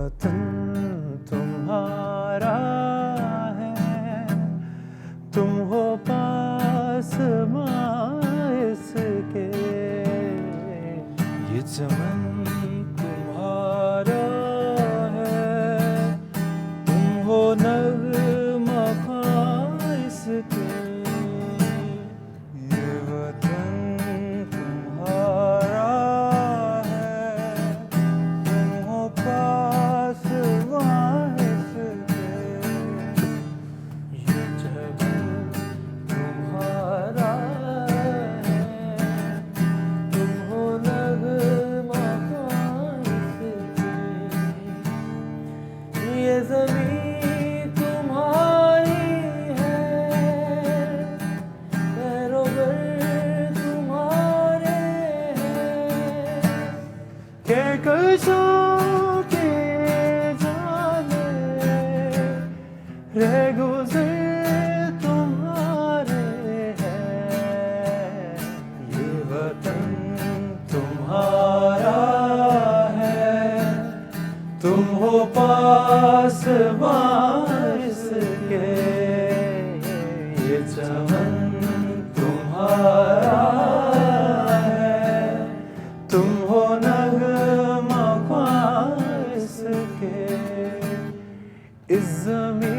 वतन तुम्हारा है, तुम हो पास इसके, ये चमन तुम्हारा है, तुम हो नग़मा इसके, ये वतन तुम्हारा है, तुम हो पास इसके, ये जगह तुम्हारा है, तुम हो नग़मा इसके, ये ज़मीं तुम्हारी है, पैरों तुम्हारे हैं, के कशों के जाने रह गुज़र तुम्हारे हैं, ये वतन तुम्हारा है, तुम हो पास इसके, ये चमन तुम्हारा है, तुम हो नग़मा इसके, इस ज़मीं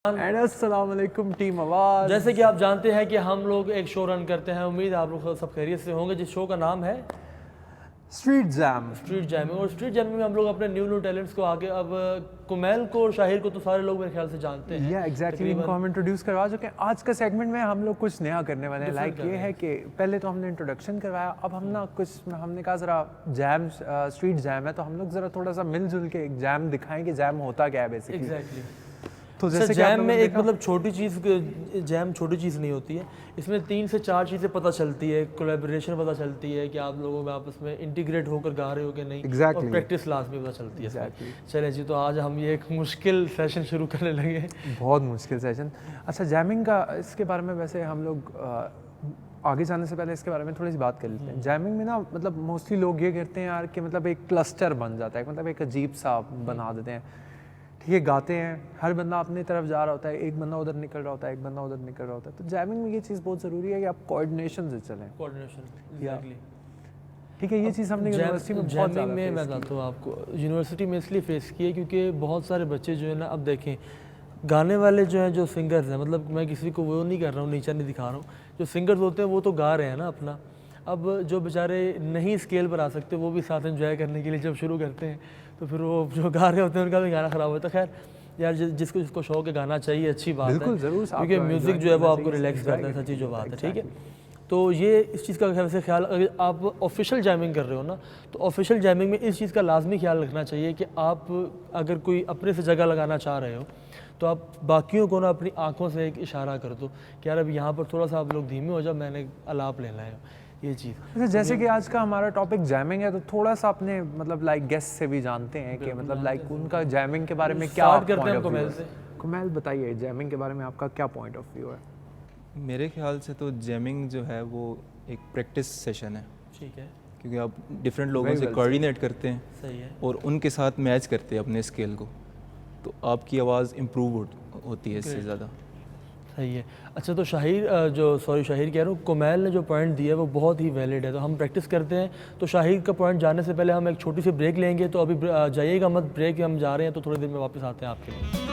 एंड अस्सलाम वालेकुम टीम आवाज़। जैसे कि आप जानते हैं कि हम लोग एक शो रन करते हैं, उम्मीद है आप लोग सब खैरियत से होंगे, जिस शो का नाम है स्ट्रीट जैम। Street jamming. और स्ट्रीट जैमिंग में हम लोग अपने न्यू टैलेंट्स को आगे, अब कुमैल को और शाहिर को तो सारे लोग मेरे ख्याल से जानते हैं। या एग्जैक्टली, इनको हम इंट्रोड्यूस करवा चुके हैं। आज का सेगमेंट में हम लोग कुछ नया करने वाले हैं। लाइक ये है कि पहले तो हमने इंट्रोडक्शन करवाया, अब हम ना कुछ हमने कहा ज़रा जैम स्ट्रीट जैम है तो हम लोग ज़रा थोड़ा सा मिलजुल के एक जैम दिखाएं कि जैम होता क्या है बेसिकली। एग्जैक्टली। तो जैसे जैम में एक मतलब छोटी चीज़, जैम छोटी चीज़ नहीं होती है, इसमें 3 से 4 चीज़ें पता चलती है, कोलैबोरेशन पता चलती है कि आप लोगों में आपस में इंटीग्रेट होकर गा रहे हो कि नहीं, और प्रैक्टिस लास्ट में पता चलती है। चलें जी, तो आज हम ये एक मुश्किल सेशन शुरू करने लगे हैं। बहुत मुश्किल सेशन। अच्छा, जैमिंग का इसके बारे में वैसे हम लोग आगे जाने से पहले इसके बारे में थोड़ी सी बात कर लेते हैं। जैमिंग में ना मतलब मोस्टली लोग ये करते हैं यार कि मतलब एक क्लस्टर बन जाता है, मतलब एक अजीब सा बना देते हैं। ठीक है, गाते हैं, हर बंदा अपनी तरफ जा रहा होता है, एक बंदा उधर निकल रहा होता है, एक बंदा उधर निकल रहा होता है। तो जैमिंग में ये चीज़ बहुत ज़रूरी है कि आप कोऑर्डिनेशन से चलें। कोऑर्डिनेशन, ठीक है, ये चीज़ हमने यूनिवर्सिटी में बहुत ज़्यादा मैं बताता हूँ आपको, यूनिवर्सिटी में इसलिए फेस की है क्योंकि बहुत सारे बच्चे जो है ना, अब देखें गाने वाले जो हैं, जो सिंगर्स हैं, मतलब मैं किसी को वो नहीं कर रहा हूँ, नीचा नहीं दिखा रहा हूँ, जो सिंगर्स होते हैं वो तो गा रहे हैं ना अपना। अब जो बेचारे नहीं स्केल पर आ सकते वो भी साथ एंजॉय करने के लिए जब शुरू करते हैं तो फिर वो जो गा रहे होते हैं उनका भी गाना ख़राब होता है। खैर यार, जिसको जिसको शौक है गाना चाहिए, अच्छी बात है, बिल्कुल ज़रूर, क्योंकि म्यूज़िक जो है वो आपको रिलैक्स करता है, सच्ची जो बात है। ठीक है, तो ये इस चीज़ का वैसे ख्याल, अगर आप ऑफिशियल जैमिंग कर रहे हो ना, तो ऑफिशियल जैमिंग में इस चीज़ का लाजमी ख्याल रखना चाहिए कि आप अगर कोई अपने से जगह लगाना चाह रहे हो तो आप बाकियों को ना अपनी आंखों से एक इशारा कर दो कि यार अब यहाँ पर थोड़ा सा आप लोग धीमे हो जाओ, मैंने अलाप लेना है, ये चीज़। अच्छा, जैसे कि आज का हमारा टॉपिक जैमिंग है, तो थोड़ा सा अपने मतलब लाइक गेस्ट से भी जानते हैं कि मतलब लाइक उनका जैमिंग के बारे में क्या करते हैं। कुमैल से, कुमैल बताइए जैमिंग के बारे में आपका क्या पॉइंट ऑफ व्यू है? मेरे ख्याल से तो जैमिंग जो है वो एक प्रैक्टिस सेशन है। ठीक है, क्योंकि आप डिफरेंट लोगों से कोऑर्डिनेट करते हैं, सही है, और उनके साथ मैच करते हैं अपने स्केल को। तो आपकी आवाज़ इम्प्रूव होती है इससे ज़्यादा। सही है। अच्छा, तो शाहिर शाहिर कह रहा हूँ, कुमैल ने जो पॉइंट दिया है वो बहुत ही वैलिड है। तो हम प्रैक्टिस करते हैं। तो शाहिर का पॉइंट जानने से पहले हम एक छोटी सी ब्रेक लेंगे। तो अभी जाइएगा मत, ब्रेक हम जा रहे हैं, तो थोड़ी देर में वापस आते हैं आपके लिए।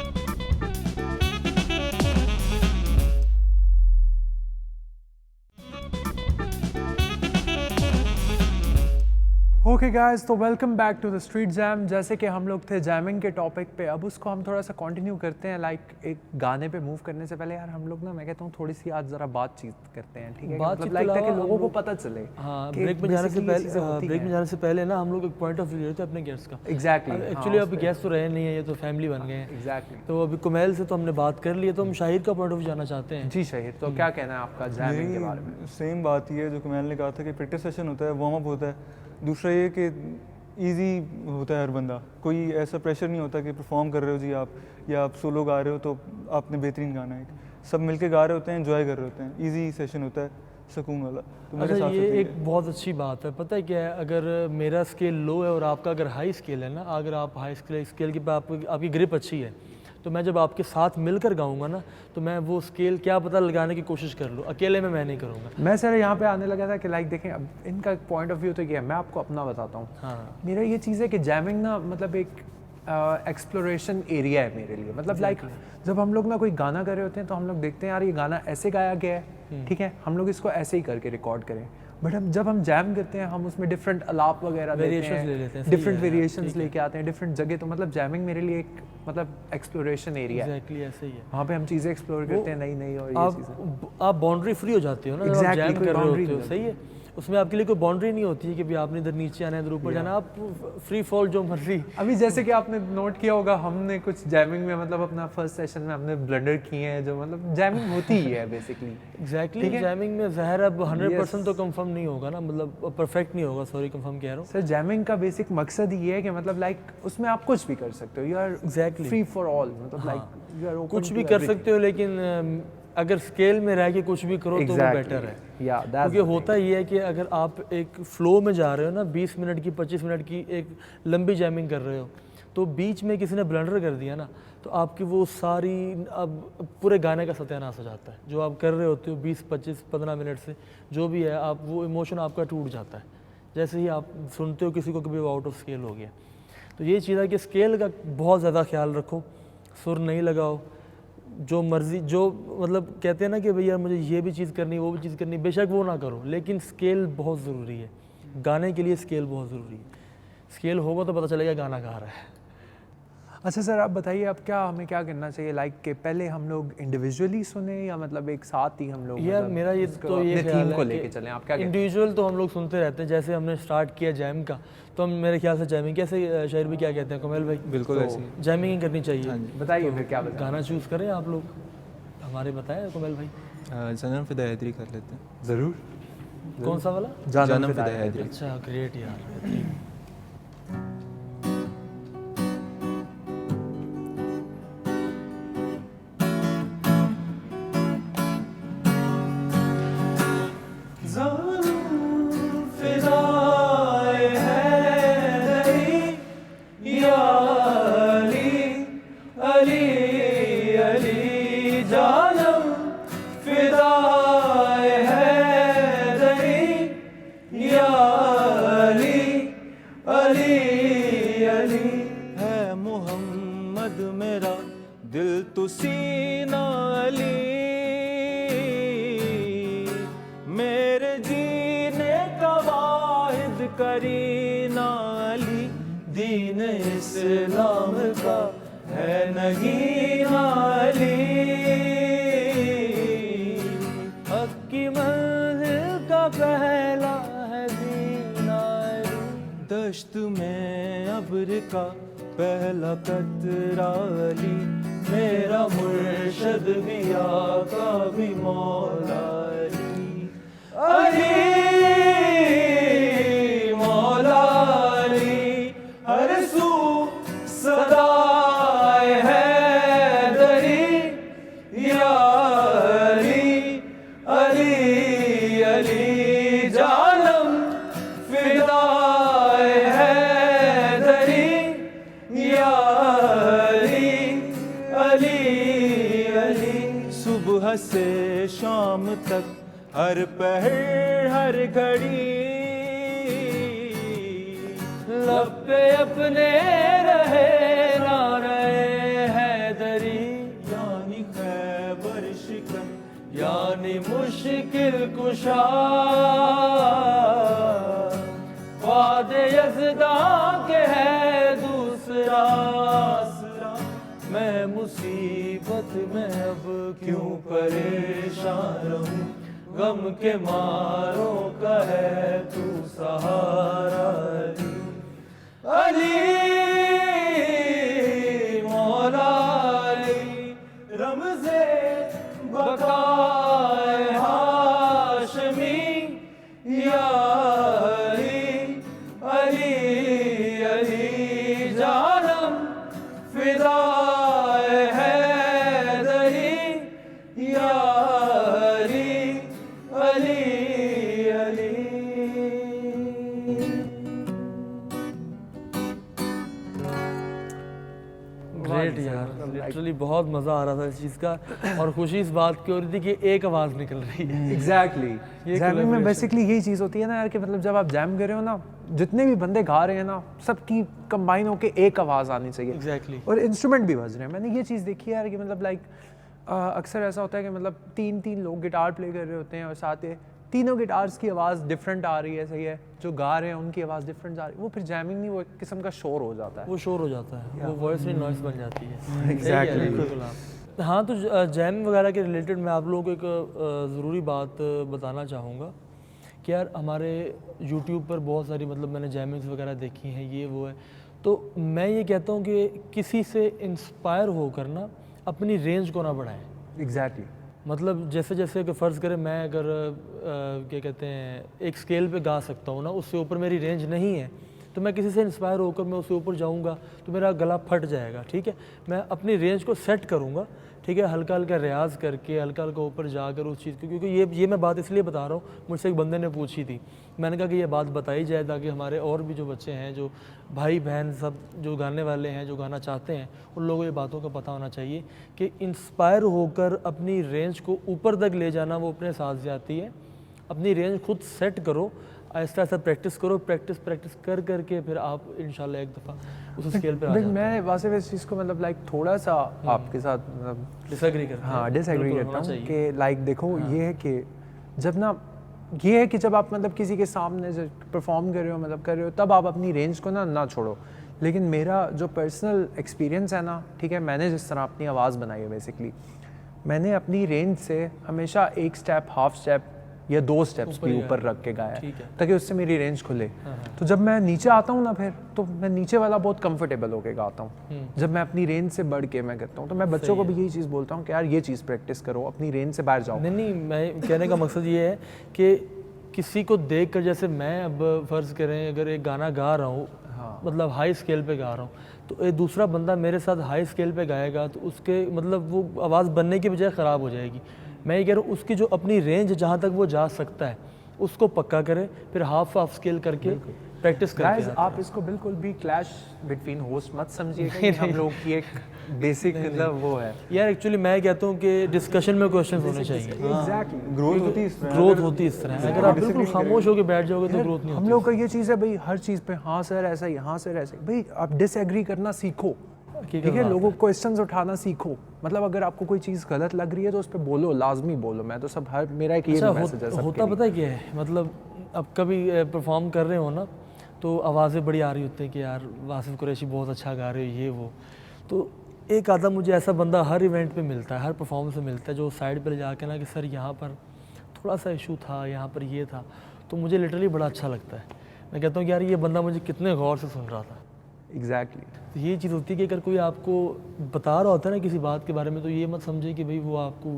ओके गाइस, तो welcome back to the street jam. जैसे कि हम लोग थे जैमिंग के टॉपिक पे, अब उसको हम थोड़ा सा कंटिन्यू करते हैं। लाइक एक गाने पे मूव करने से पहले यार हम लोग ना, मैं कहता हूँ थोड़ी सी आज ज़रा बातचीत करते हैं, ठीक है? मतलब लाइक ताकि लोगों को पता चले। हाँ, कि ब्रेक में जाने से basically पहले ना हम लोग एक पॉइंट ऑफ व्यू लेते हैं अपने गेस्ट का। एग्जैक्टली एक्चुअली अभी गेस्ट तो रहे नहीं है, ये तो फैमिली बन गए हैं। एग्जैक्टली। तो अभी कुमैल से तो हमने बात कर ली है, तो हम शाहिर का पॉइंट ऑफ व्यू जानना चाहते हैं। जी शाहिर, तो क्या कहना है आपका जैमिंग के बारे में? सेम बात ही है जो कुमैल ने कहा था कि प्रैक्टिस सेशन होता है, वार्म अप होता है। दूसरा ये कि इजी होता है हर बंदा, कोई ऐसा प्रेशर नहीं होता कि परफॉर्म कर रहे हो जी आप, या आप सोलो गा रहे हो तो आपने बेहतरीन गाना है। सब मिलके गा रहे होते हैं, एंजॉय कर रहे होते हैं, इजी सेशन होता है, सुकून वाला। तो मेरे अच्छा, साथ ये एक बहुत अच्छी बात है। पता है क्या है, अगर मेरा स्केल लो है और आपका अगर हाई स्केल है ना, अगर आप हाई स्केल की आपकी ग्रिप अच्छी है, तो मैं जब आपके साथ मिलकर गाऊंगा ना, तो मैं वो स्केल क्या पता लगाने की कोशिश कर लूँ, अकेले में मैं नहीं करूँगा। मैं सर यहाँ पे आने लगा था कि लाइक देखें, अब इनका पॉइंट ऑफ व्यू तो ये है, मैं आपको अपना बताता हूँ। हाँ, मेरा ये चीज़ है कि जैमिंग ना मतलब एक एक्सप्लोरेशन एरिया है मेरे लिए। मतलब लाइक जब हम लोग ना कोई गाना कर रहे होते हैं तो हम लोग देखते हैं यार ये गाना ऐसे गाया गया है, ठीक है, हम लोग इसको ऐसे ही करके रिकॉर्ड करें। बट हम जब हम जैम करते हैं, हम उसमें डिफरेंट अलाप वगैरह देते Variations ले लेते हैं, हैं, डिफरेंट सही है, वेरिएशंस लेके आते हैं डिफरेंट जगह। तो मतलब जैमिंग मेरे लिए एक मतलब एक्सप्लोरेशन एरिया है। एग्जैक्टली ऐसे ही है। वहाँ पे हम चीज़ें एक्सप्लोर करते हैं नई नई, और ये चीज़ें आप बाउंड्री फ्री हो जाते हो ना जब आप Exactly, जैम कोई कर रहे boundary होते हो। नहीं सही है, उसमें आपके लिए कोई बाउंड्री नहीं होती है कि भी आपने इधर नीचे आना है, इधर ऊपर जाना है, आप फ्री फॉल जो मर्जी। अभी जैसे कि आपने नोट किया होगा, हमने कुछ जैमिंग में मतलब अपना फर्स्ट सेशन में हमने ब्लंडर किए हैं, जो मतलब जैमिंग होती ही है बेसिकली। एग्जैक्टली, जैमिंग में ज़हर अब 100% तो कंफर्म नहीं होगा ना, मतलब परफेक्ट नहीं होगा, सॉरी कंफर्म कह रहा हूँ। सर जैमिंग का बेसिक मकसद ये है कि मतलब लाइक उसमें आप कुछ भी कर सकते हो, you are Exactly. Free for all. मतलब लाइक यू आर कुछ भी कर सकते हो, लेकिन अगर स्केल में रह के कुछ भी करो तो वो बेटर है। क्योंकि होता ये है कि अगर आप एक फ्लो में जा रहे हो ना, 20 मिनट की 25 मिनट की एक लंबी जैमिंग कर रहे हो, तो बीच में किसी ने ब्लंडर कर दिया ना, तो आपकी वो सारी अब पूरे गाने का सत्यानाश हो जाता है। जो आप कर रहे होते हो 20 25 15 मिनट से जो भी है, आप वो इमोशन आपका टूट जाता है जैसे ही आप सुनते हो किसी को कभी आउट ऑफ स्केल हो गया। तो ये चीज़ है कि स्केल का बहुत ज़्यादा ख्याल रखो, सुर नहीं लगाओ, जो मर्जी, जो मतलब कहते हैं ना कि भैया मुझे ये भी चीज़ करनी, वो भी चीज़ करनी, बेशक वो ना करो, लेकिन स्केल बहुत ज़रूरी है। गाने के लिए स्केल बहुत ज़रूरी है। स्केल होगा तो पता चलेगा गाना गा रहा है। अच्छा सर, आप बताइए अब क्या हमें क्या करना चाहिए? लाइक कि पहले हम लोग इंडिविजुअली सुने या मतलब एक साथ ही हम लोग? यार मतलब मेरा ये इसको तो ये अपने ख्याल थीम है को कि लेके चलें, आप क्या कहते हैं? इंडिविजुअल तो हम लोग सुनते रहते हैं। जैसे हमने स्टार्ट किया जैम का, तो हम मेरे ख्याल से जैमिंग, कैसे शायर भी क्या कहते हैं कुमैल भाई? बिल्कुल तो ऐसे ही। जैमिंग करनी चाहिए। बताइए फिर क्या बताएं? गाना चूज़ करें आप लोग, हमारे बताएं कुमैल भाई। जन्म फिदा हैदरी कर लेते हैं। ज़रूर। कौन सा वाला? जन्म फिदा हैदरी। अच्छा, ग्रेट यार। है मोहम्मद मेरा दिल तो सीना अली, मेरे जीने का वाहिद करीना अली, दीन इस्लाम का है नगीना अली, हक की मंजिल का पहला है जीना अली, दश्त में अब्र का पहला कतरा अली, मेरा मुर्शद भी आका भी मौला अली, अली मौला अली, हर सू सदाए हैदरी, या अली अली अली जानम फिदाए हैदरी, या अली शाम तक, हर पहर हर घड़ी लब पे अपने रहे ना रहे हैदरी, यानी खैबर शिकन यानी मुश्किल कुशा, वादे यज़दा के है दूसरा आसरा, मैं मुसीबत में अब क्यों परेशान रहूं, गम के मारों का है तू सहारा। अली मौला अली रमज़े बक़ाए हाशमी, या अली अली अली जानम फ़िदाए हैदरी, या अली अली अली। ग्रेट यार, लिटरली बहुत मज़ा आ रहा था इस चीज़ का, और खुशी इस बात की हो रही थी कि एक आवाज़ निकल रही है। एग्जैक्टली ये जैमिंग में collaboration। बेसिकली यही चीज़ होती है ना यार कि मतलब जब आप जैम कर रहे हो ना, जितने भी बंदे गा रहे हैं ना, सबकी कंबाइन होके एक आवाज़ आनी चाहिए। एग्जैक्टली और इंस्ट्रूमेंट भी बज रहे हैं। मैंने ये चीज़ देखी है यार कि मतलब लाइक अक्सर ऐसा होता है कि मतलब तीन लोग गिटार प्ले कर रहे होते हैं और साथ ही तीनों गिटार्स की आवाज़ डिफरेंट आ रही है, सही है, जो गा रहे हैं उनकी आवाज़ डिफरेंट आ रही है, वो फिर जैमिंग नहीं, वो एक किस्म का शोर हो जाता है। वो शोर हो जाता है, वो वॉइस नहीं नॉइस बन जाती है। Exactly. बिल्कुल आप। हाँ, तो जैम वगैरह के रिलेटेड मैं आप लोगों को एक ज़रूरी बात बताना चाहूँगा कि यार हमारे यूट्यूब पर बहुत सारी मतलब मैंने जैमिंग्स वगैरह देखी हैं, ये वो है, तो मैं ये कहता हूँ कि किसी से इंस्पायर होकर ना अपनी रेंज को ना बढ़ाएं। एग्जैक्टली मतलब जैसे जैसे कि फ़र्ज़ करें मैं अगर क्या कहते हैं एक स्केल पे गा सकता हूँ ना, उससे ऊपर मेरी रेंज नहीं है, तो मैं किसी से इंस्पायर होकर मैं उससे ऊपर जाऊँगा तो मेरा गला फट जाएगा। ठीक है, मैं अपनी रेंज को सेट करूँगा, ठीक है, हल्का हल्का रियाज़ करके हल्का हल्का ऊपर जाकर उस चीज़ को, क्योंकि ये मैं बात इसलिए बता रहा हूँ, मुझसे एक बंदे ने पूछी थी, मैंने कहा कि ये बात बताई जाए ताकि हमारे और भी जो बच्चे हैं, जो भाई बहन सब जो गाने वाले हैं, जो गाना चाहते हैं, उन लोगों को ये बातों का पता होना चाहिए कि इंस्पायर होकर अपनी रेंज को ऊपर तक ले जाना वो अपने साथ जाती है। अपनी रेंज खुद सेट करो, आहिस्ता आहिस्ता प्रैक्टिस करो, प्रैक्टिस कर करके फिर आप इंशाल्लाह एक दफ़ा उस स्केल पे आ जाते हैं। मैं वासिफ इस चीज़ को मतलब लाइक थोड़ा सा आपके साथ मतलब डिसएग्री करते हैं। हाँ डिसएग्री बिल्कुल करता होना हूँ चाहिए। कि लाइक देखो ये है कि जब ना ये है कि जब आप मतलब किसी के सामने परफॉर्म कर रहे हो, मतलब कर रहे हो, तब आप अपनी रेंज को ना छोड़ो। लेकिन मेरा जो पर्सनल एक्सपीरियंस है ना, ठीक है, मैंने जिस तरह अपनी आवाज़ बनाई है, बेसिकली मैंने अपनी रेंज से हमेशा एक स्टेप, हाफ स्टेप या 2 स्टेप्स भी ऊपर रख के गाया ठीक है। ताकि उससे मेरी रेंज खुले। तो जब मैं नीचे आता हूँ ना, फिर तो मैं नीचे वाला बहुत कंफर्टेबल होके गाता हूँ। जब मैं अपनी रेंज से बढ़ के मैं करता हूँ, तो मैं बच्चों को भी यही चीज़ बोलता हूँ कि यार ये चीज़ प्रैक्टिस करो, अपनी रेंज से बाहर जाओ। नहीं, मैं कहने का मकसद ये है कि किसी को देख कर, जैसे मैं अब फ़र्ज़ करें अगर एक गाना गा रहा हूँ, मतलब हाई स्केल पे गा रहा हूँ, तो एक दूसरा बंदा मेरे साथ हाई स्केल पे गाएगा तो उसके मतलब वो आवाज़ बनने की बजाय ख़राब हो जाएगी। मैं ये कह रहा हूँ उसकी जो अपनी रेंज जहाँ तक वो जा सकता है उसको पक्का करे, फिर हाफ स्केल करके प्रैक्टिस गाइस करके आप इसको बिल्कुल भी क्लैश बिटवीन होस्ट मत समझिएगा, कि हम लोग की एक बेसिक मतलब वो है। यार एक्चुअली मैं कहता हूँ कि डिस्कशन में क्वेश्चन होने चाहिए। एग्जैक्टली ग्रोथ होती है इस तरह। ग्रोथ होती है इस तरह, अगर आप बिल्कुल खामोश होकर बैठ जाओगे तो ग्रोथ नहीं हम होती। लोग का ये चीज़ है भाई, हर चीज़ पे हाँ सर ऐसा ही, हाँ सर ऐसा ही। भाई आप डिसएग्री करना सीखो, ठीक है, लोगों को क्वेश्चंस उठाना सीखो। मतलब अगर आपको कोई चीज़ गलत लग रही है तो उस पर बोलो, लाजमी बोलो। मैं तो सब हर मेरा एक ये अच्छा, मैसेज है सबके होता लिए। पता है क्या है, मतलब अब कभी परफॉर्म कर रहे हो ना तो आवाज़ें बड़ी आ रही होती हैं कि यार वासिफ कुरैशी बहुत अच्छा गा रहे हो, ये वो, तो एक आधा मुझे ऐसा बंदा हर इवेंट पे मिलता है, हर परफॉर्मेंस में मिलता है, जो साइड पर जाके ना कि सर यहाँ पर थोड़ा सा इशू था, यहाँ पर ये था, तो मुझे लिटरली बड़ा अच्छा लगता है। मैं कहता हूँ कि यार ये बंदा मुझे कितने गौर से सुन रहा था। एग्जैक्टली तो ये चीज़ होती है कि अगर कोई आपको बता रहा होता है ना किसी बात के बारे में, तो ये मत समझे कि भाई वो आपको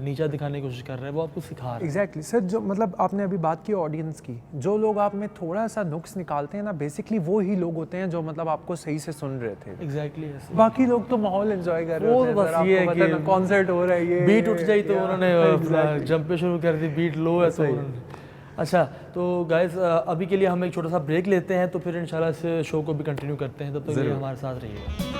नीचा दिखाने की कोशिश कर रहा है, वो आपको सिखा रहा है। एग्जैक्टली सर, जो मतलब आपने अभी बात की ऑडियंस की, जो लोग आप में थोड़ा सा नुक्स निकालते हैं ना, बेसिकली वो ही लोग होते हैं जो मतलब आपको सही से सुन रहे थे। एग्जैक्टली ऐसे। बाकी लोग तो माहौल एंजॉय कर रहे वो होते हैं। बस सर, ये आपको है पता है कि ना, कॉन्सर्ट हो रहा है, ये बीट उठ जाई तो या- उन्होंने जंपे शुरू कर दी, बीट लो है तो उन्होंने। अच्छा, तो गाइस अभी के लिए हम एक छोटा सा ब्रेक लेते हैं, तो फिर इंशाल्लाह इस शो को भी कंटिन्यू करते हैं। तब तक ये हमारे साथ रहिएगा।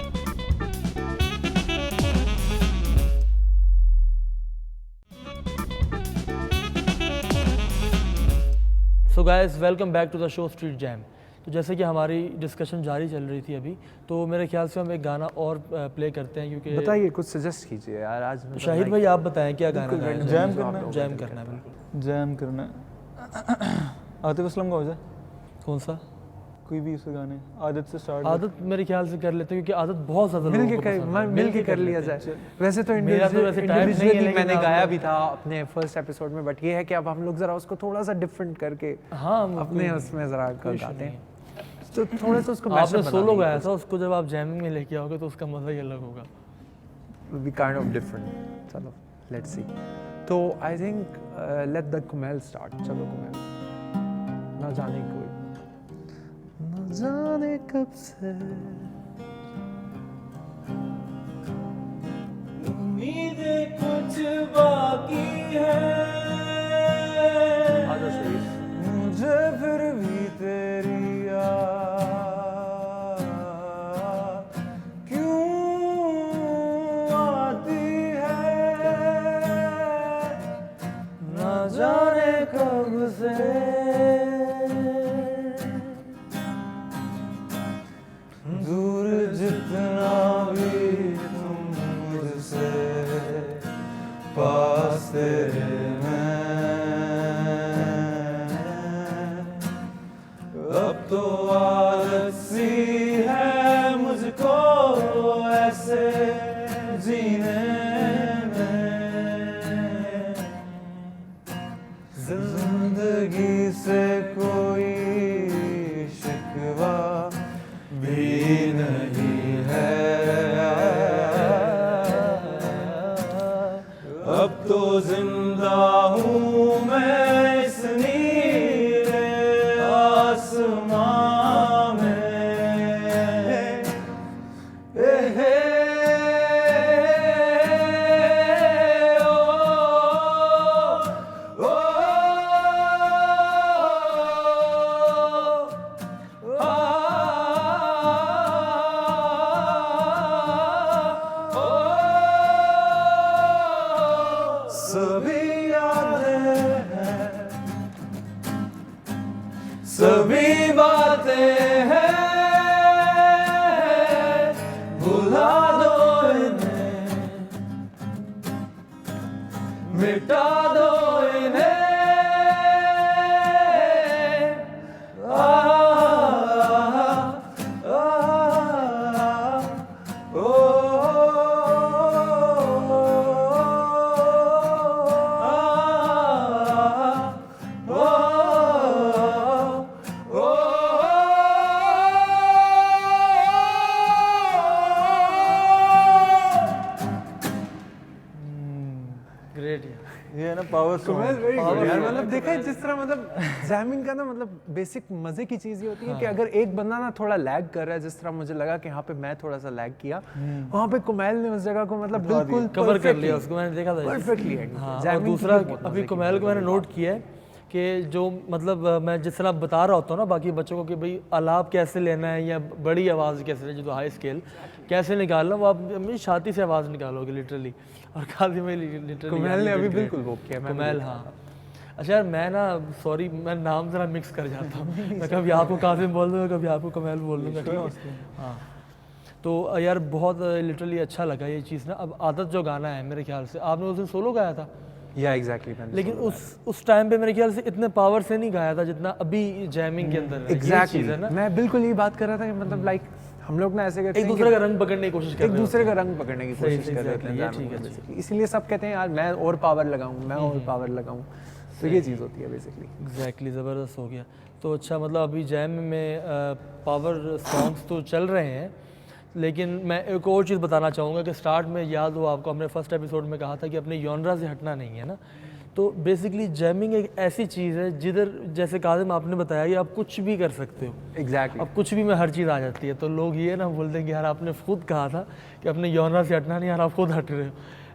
Guys welcome back to the show street jam. तो जैसे कि हमारी डिस्कशन जारी चल रही थी अभी, तो मेरे ख्याल से हम एक गाना और प्ले करते हैं क्योंकि बताइए, कुछ सजेस्ट कीजिए यार आज। तो शाहिद भाई आप बताएं क्या गाना गाना है? जैम करना है? जैम करना है बिल्कुल। जैम करना है। आतिफ असलम का हो जाए, कौन सा? कोई भी उसके गाने आदत से स्टार्ट। आदत मेरे ख्याल से कर लेते हैं क्योंकि आदत बहुत ज़्यादा मिल लोगों के को कर, पसंद है। मिल के कर लिया जाए। वैसे तो मेरा तो वैसे type नहीं है, इंडिविजुअली लेकिन मैंने आप गाया लोग- भी था अपने फर्स्ट एपिसोड में, बट ये है कि अब हम लोग जरा उसको थोड़ा सा डिफरेंट करके हाँ अपने उसमें जरा गाते हैं, तो थोड़ा सा उसको आपने सोलो गाया था, उसको जब आप जैमिंग में लेके आओगे तो उसका मज़ा ही अलग होगा। Be kind of different. चलो लेट्स सी। तो I think let the Kumail start. चलो कुमेल। ना जाने कोई, न जाने कब से उम्मीदें कुछ बाकी है। आजा सही। मुझे फिर भी तेरी याद क्यों आती है, ना जाने कब से दूर जितना भी तुम मुझसे, पास तेरे अब तो आदत सी है मुझको ऐसे जीने में, जिंदगी से कोई शिकवा भी नहीं है, अब तो जिंदा हूँ मैं इस नीले आसमां में। सभी यादें हैं, सभी बातें हैं, भुला दो इन्हें, मिटा दो इन्हें। ग्रेट ये है ना power Kumail song. Very good यार। मतलब देखा है जिस तरह, मतलब जैमिंग का ना मतलब बेसिक मजे की चीज ये होती है कि अगर एक बंदा ना थोड़ा लैग कर रहा है, जिस तरह मुझे लगा कि यहाँ पे मैं थोड़ा सा लैग किया, वहाँ पे कुमेल ने उस जगह को मतलब बिल्कुल कवर कर लिया उसको, मैंने देखा था। परफेक्टली। हाँ, और दूसरा अभी कुमेल को मैंने नोट किया है कि जो मतलब मैं जिस तरह बता रहा होता हूँ ना बाकी बच्चों को कि भाई आलाप कैसे लेना है या बड़ी आवाज़ कैसे लेना है, जो हाई स्केल कैसे निकालना, वो आप अपनी छाती से आवाज़ निकालोगे लिटरली। और काफी में लिटरली कुमेल ने अभी बिल्कुल वो किया। कुमेल, हाँ। अच्छा यार मैं ना सॉरी मैं नाम ज़रा मिक्स कर जाता हूँ, मैं कभी आपको कासिम बोल दूँगा, कभी आपको कुमेल बोल दूँगा, ठीक है? हाँ, तो यार बहुत लिटरली अच्छा लगा ये चीज़ ना। अब आदत जो गाना है मेरे ख्याल से आपने उस दिन सोलो गाया था, या एग्जैक्टली मैंने लेकिन उस टाइम पे मेरे ख्याल से इतने पावर से नहीं गाया था जितना अभी जैमिंग के अंदर है। ये एग्जैक्टली चीज़ है ना, मैं बिल्कुल यही बात कर रहा था कि मतलब लाइक हम लोग ना ऐसे करते एक हैं दूसरे का रंग पकड़ने की कोशिश कर एक रहे दूसरे का रंग पकड़ने की सही, कोशिश कर रहे exactly, थे ये जैमिंग ठीक में है, basically। इसीलिए सब कहते हैं यार मैं और पावर लगाऊं, मैं और पावर लगाऊं, तो ये चीज़ होती है बेसिकली। एग्जैक्टली ज़बरदस्त हो गया। तो अच्छा मतलब अभी जैम में पावर सॉन्ग्स तो चल रहे हैं, लेकिन मैं एक और चीज़ बताना चाहूँगा कि स्टार्ट में याद हो आपको हमने फर्स्ट एपिसोड में कहा था कि अपने जॉनरा से हटना नहीं है ना। तो बेसिकली जैमिंग एक ऐसी चीज़ है जिधर जैसे काज़िम आपने बताया कि आप कुछ भी कर सकते हो, एग्जैक्टली अब कुछ भी में हर चीज़ आ जाती है। तो लोग ये ना बोल देंगे यार आपने खुद कहा था कि अपने जॉनरा से हटना नहीं, यार आप खुद हट रहे हो।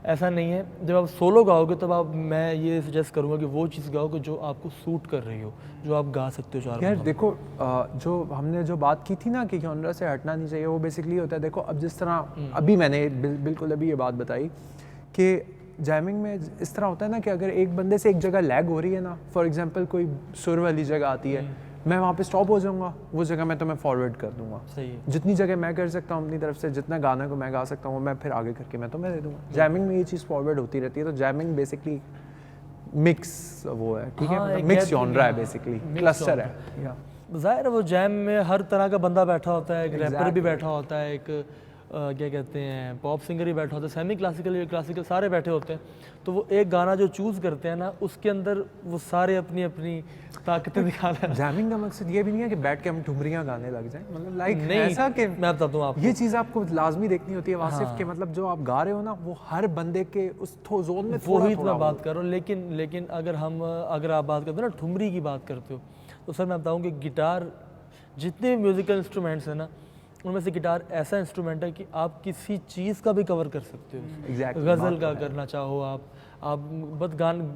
ऐसा नहीं है, जब आप सोलो गाओगे तब आप मैं ये सजेस्ट करूँगा कि वो चीज़ गाओगे जो आपको सूट कर रही हो, जो आप गा सकते हो चार यार बंदों। देखो जो हमने जो बात की थी ना कि जॉनरा से हटना नहीं चाहिए, वो बेसिकली होता है देखो अब जिस तरह अभी मैंने बिल्कुल अभी ये बात बताई कि जैमिंग में इस तरह होता है ना कि अगर एक बंदे से एक जगह लैग हो रही है ना, फॉर एग्जांपल कोई सुर वाली जगह आती है, मैं वहाँ पे स्टॉप हो जाऊँगा, वो जगह मैं तुम्हें फॉरवर्ड कर दूंगा। सही है। जितनी जगह मैं कर सकता हूँ अपनी तरफ से, जितना गाना को मैं गा सकता हूँ मैं फिर आगे करके मैं तुम्हें दे दूंगा। जैमिंग में ये चीज़ फॉरवर्ड होती रहती है। तो जैमिंग बेसिकली मिक्स वो है, ठीक हाँ, है, एक मिक्स gap जॉनरा है हाँ, बेसिकली, mix क्लस्टर genre है। या ज़ाहिर है वो जैम में हर तरह का बंदा बैठा होता है, एक रैपर भी Exactly. बैठा होता है, एक क्या कहते हैं पॉप सिंगर ही बैठा होता है, सेमी क्लासिकल क्लासिकल सारे बैठे होते हैं। तो वो एक गाना जो चूज़ करते हैं ना, उसके अंदर वो सारे अपनी अपनी ताकतें दिखाना। जैमिंग का मकसद ये भी नहीं है कि बैठ के हम ठुमरियाँ गाने लग जाएं, मतलब लाइक नहीं, ऐसा कि मैं बताता हूँ आपको, ये चीज़ आपको लाजमी देखनी होती है वासिफ हाँ। के मतलब जो आप गा रहे हो ना वो हर बंदे के उस जोन में वो थोड़ा ही थोड़ा मैं बात कर रहा हूँ। लेकिन अगर आप बात करते हो ना ठुमरी की बात करते हो, तो सर मैं बताऊँ कि गिटार जितने भी म्यूज़िकल इंस्ट्रूमेंट्स हैं ना, उनमें से गिटार ऐसा इंस्ट्रूमेंट है कि आप किसी चीज़ का भी कवर कर सकते हो। Exactly, गज़ल बात का तो है। करना चाहो आप बस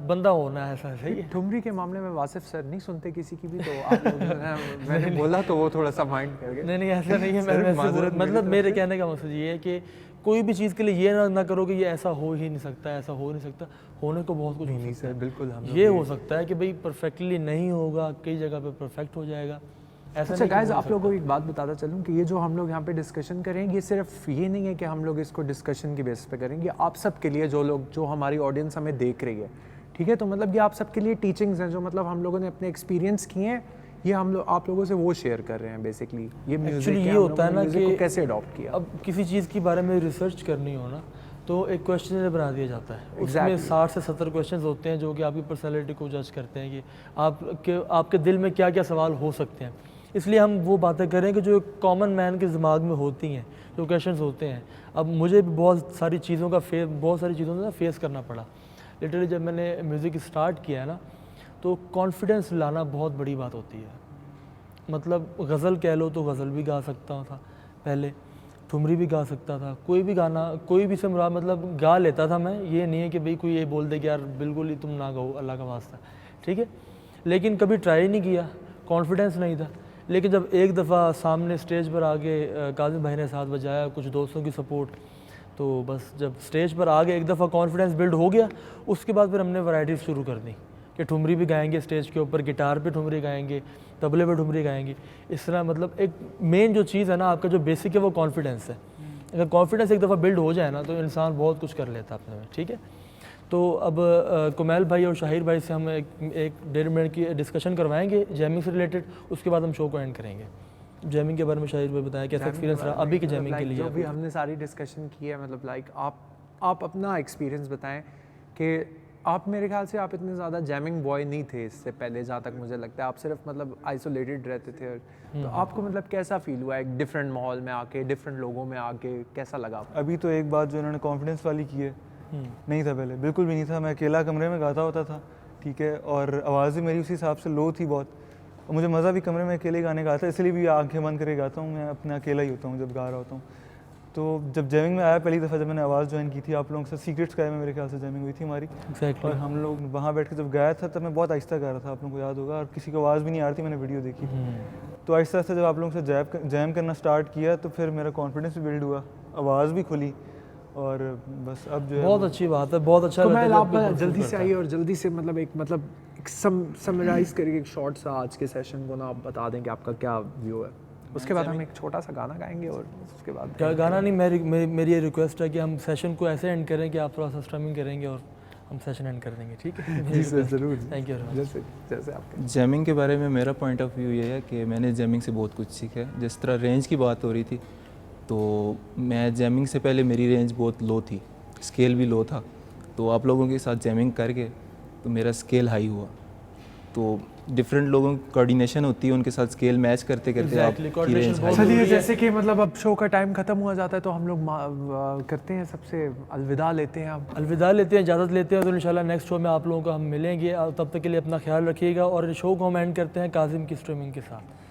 बंदा होना है, ऐसा सही है। ठुमरी के मामले में वासिफ सर नहीं सुनते किसी की भी, तो आप लोग जो है मैंने बोला तो वो थोड़ा सा माइंड कर गए। नहीं ऐसा नहीं है। सर, मैं माज़रत मेरी मतलब तरफ मेरे से। कहने का मकसद ये है कि कोई भी चीज़ के लिए ये ना करो कि ये ऐसा हो ही नहीं सकता, ऐसा हो नहीं सकता। होने को बहुत कुछ हो नहीं सकता सर, है। बिल्कुल हम ये हो सकता है कि भाई परफेक्टली नहीं होगा, कई जगह पे परफेक्ट हो जाएगा। ऐसा अच्छा नहीं कि गाइस, हो आप सकता। लोगों को एक बात बताता चलूं कि ये जो हम लोग यहाँ पे डिस्कशन करेंगे, ये सिर्फ ये नहीं है कि हम लोग इसको डिस्कशन की बेस पे करेंगे। आप सब के लिए जो हमारी ऑडियंस हमें देख रही है, ठीक है, तो मतलब ये आप सबके लिए टीचिंग्स हैं जो मतलब हम लोगों ने अपने एक्सपीरियंस किए हैं, ये हम लोग आप लोगों से वो शेयर कर रहे हैं बेसिकली। ये म्यूजिक Actually ये हम होता है लोगों ने ना music कि को कैसे अडॉप्ट किया। अब किसी चीज़ के बारे में रिसर्च करनी हो ना, तो एक क्वेश्चन बना दिया जाता है। उसमें Exactly. 60 से 70 क्वेश्चंस होते हैं जो कि आपकी पर्सनैलिटी को जज करते हैं कि आपके दिल में क्या क्या सवाल हो सकते हैं। इसलिए हम वो बातें करें कि जो कॉमन मैन के दिमाग में होती हैं, जो क्वेश्चंस होते हैं। अब मुझे भी बहुत सारी चीज़ों से फेस करना पड़ा। लिटरली जब मैंने म्यूज़िक स्टार्ट किया है ना, तो कॉन्फिडेंस लाना बहुत बड़ी बात होती है। मतलब गज़ल कह लो तो गज़ल भी गा सकता था पहले, ठुमरी भी गा सकता था, कोई भी गाना कोई भी से मुराद मतलब गा लेता था मैं। ये नहीं है कि भाई कोई ये बोल दे कि यार बिल्कुल ही तुम ना गाओ, अल्लाह का वास्ता, ठीक है। लेकिन कभी ट्राई नहीं किया, कॉन्फिडेंस नहीं था। लेकिन जब एक दफ़ा सामने स्टेज पर आके काजिम भाई ने साथ बजाया, कुछ दोस्तों की सपोर्ट, तो बस जब स्टेज पर आ गए एक दफ़ा कॉन्फिडेंस बिल्ड हो गया, उसके बाद फिर हमने वैराइटीज़ शुरू कर दी कि ठुमरी भी गाएंगे स्टेज के ऊपर, गिटार पे ठुमरी गाएंगे, तबले पे ठुमरी गाएंगे। इस तरह मतलब एक मेन जो चीज़ है ना, आपका जो बेसिक है वो कॉन्फिडेंस है। अगर कॉन्फिडेंस एक दफ़ा बिल्ड हो जाए ना, तो इंसान बहुत कुछ कर लेता है अपने में, ठीक है। तो अब कुमैल भाई और शाहिर भाई से हम एक 1.5 मिनट की डिस्कशन करवाएंगे जैमिंग से रिलेटेड, उसके बाद हम शो को एंड करेंगे। जैमिंग के बारे में शाहिर भाई बताएं कैसा एक्सपीरियंस रहा अभी के जैमिंग के लिए। जो भी हमने सारी डिस्कशन की है, मतलब लाइक आप अपना एक्सपीरियंस बताएं कि आप, मेरे ख्याल से आप इतने ज़्यादा जैमिंग बॉय नहीं थे इससे पहले, जहाँ तक मुझे लगता है। आप सिर्फ मतलब आइसोलेटेड रहते थे, तो आपको मतलब कैसा फील हुआ एक डिफरेंट माहौल में आके, डिफरेंट लोगों में आके, कैसा लगा आपको? अभी तो एक बात जो इन्होंने कॉन्फिडेंस वाली की है, नहीं था पहले, बिल्कुल भी नहीं था। मैं अकेला कमरे में गाता होता था, ठीक है, और आवाज़ भी मेरी उसी हिसाब से लो थी बहुत, और मुझे मज़ा भी कमरे में अकेले गाने गाता है, इसलिए भी आंखें बंद करके गाता हूँ। मैं अपना अकेला ही होता हूँ जब गा रहा होता हूँ। तो जब जैमिंग में आया पहली दफ़ा, जब मैंने आवाज़ ज्वाइन की थी आप लोगों के साथ, सीक्रेट स्काई में मेरे ख्याल से जैमिंग हुई थी हमारी, Exactly. और हम लोग वहाँ बैठ के जब गाया था तब मैं बहुत आहिस्ता गा रहा था, आप लोगों को याद होगा, और किसी को आवाज़ भी नहीं आ रही थी, मैंने वीडियो देखी। तो आहिस्ता आहिस्ता जब आप लोगों से जैम करना स्टार्ट किया, तो फिर मेरा कॉन्फिडेंस भी बिल्ड हुआ, आवाज़ भी खुली, और बस अब जो है बहुत अच्छी बात है, बहुत अच्छा तो लगता मैं है आप जब कोई perform जल्दी से करता है। आइए और जल्दी से मतलब एक समराइज करिए एक शॉर्ट सा आज के सेशन को ना, आप बता दें कि आपका क्या व्यू है। उसके बाद हम एक छोटा सा गाना गाएंगे और उसके बाद क्या गाना नहीं, मेरी ये रिक्वेस्ट है कि हम सेशन को ऐसे एंड करें कि आप थोड़ा सा स्ट्रमिंग करेंगे और हम सेशन एंड कर देंगे, ठीक है। जी सर, ज़रूर। Thank you. जैसे जैसे आपके जैमिंग के बारे में मेरा पॉइंट ऑफ व्यू ये है कि मैंने जैमिंग से बहुत कुछ सीखा है। जिस तरह रेंज की बात हो रही थी, तो मैं जैमिंग से पहले मेरी रेंज बहुत लो थी, स्केल भी लो था। तो आप लोगों के साथ जैमिंग करके तो मेरा स्केल हाई हुआ। तो डिफरेंट लोगों की कोऑर्डिनेशन होती है, उनके साथ स्केल मैच करते करते Exactly, आपकी coordination रेंज बहुत हाई। चलिए, जरूरी है। जैसे कि मतलब अब शो का टाइम ख़त्म हुआ जाता है, तो हम लोग करते हैं सबसे अलविदा लेते हैं। अब अलविदा लेते हैं, इजाज़त लेते हैं। तो इंशाल्लाह नेक्स्ट शो में आप लोगों को हम मिलेंगे। तब तक के लिए अपना ख्याल रखिएगा, और शो को हम एंड करते हैं काजिम की स्ट्रीमिंग के साथ।